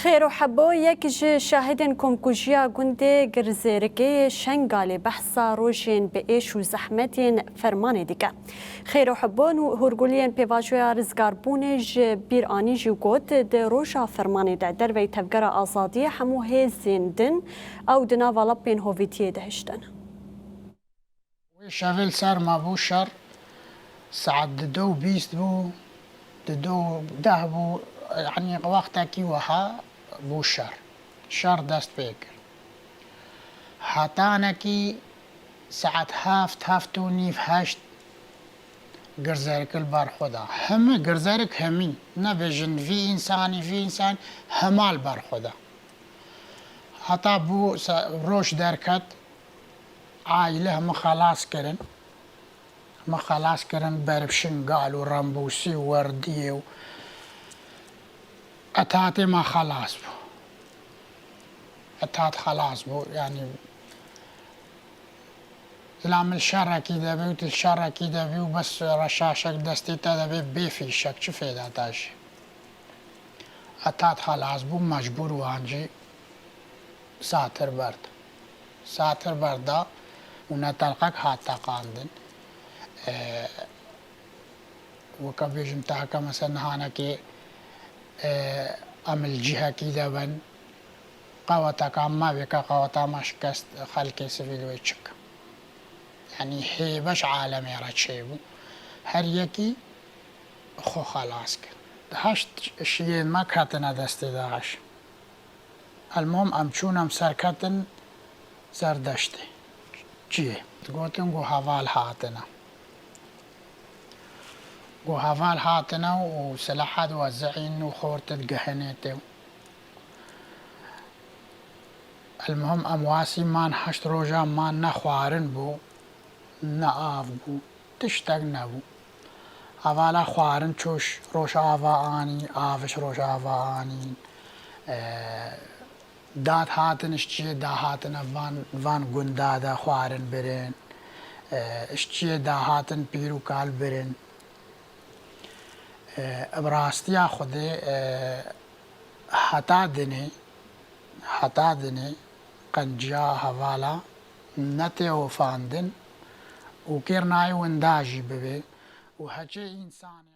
خير وحبو يك شاهدن كم كوجيا گوندي گرزيركي شنگالي بحثا روشين بإيش وزحمتين فرماني ديكا خير وحبون هورگولين بيواجويا رزگاربونج بيراني جوگوت دي روشا فرماني دا دروي تفقر آزادي حمو هيزين دن او دنا والبين هوفيتيه دهشتن شغل سر ما بو شر ساعد دو بيست بو دو ده بو يعني وقتا كي وها بو شر دست بيكر حتانا كي ساعت هفت و نيف هشت گرزارك البار خدا همه گرزارك همين نبجن في انسان همال بار خدا حتى بو روش دركت عائله ما خلاص كرن بربشن قالوا رمبوسي ورديه أتاتي ما خلاص بو أتات خلاص بو يعني إلام الشر كده بيوت الشر كده بيو بس رشاشك دستي تدا بيفي شك شو فيدا تاش أتات خلاص بو مجبور وانجي ساتر بردا ونتلقك حتى قاندن وكبيجم تاكا مثلا هانا كي عمل جهة كده بن قوتا كاما بكا قوتا ما شكست خلقي سفيد ويتشك يعني هي باش عالم يراتشيبو هر يكي خو خلاص هاشت شيين ما كاتنا دستي داعش المهم امچونم سركتن زردشتي جيه تقولتن قو هوال هاتنا وهفال هاتنا وسلاحات وزعين وخورت القهنيتي المهم أمواسي مان حشت روجا مان نخوارن بو نآف بو تشتغنا بو هفالا خوارن چوش روش آفا آني آفش روش آفا آني داد هاتنش چیه دا هاتن وان گندا دا خوارن برن اشچیه دا هاتن پیرو کال برن براستیا خودی حتا دنی قنجا حوالا نته و فاندن و کرنای و انداجی ببه و هچه انسانی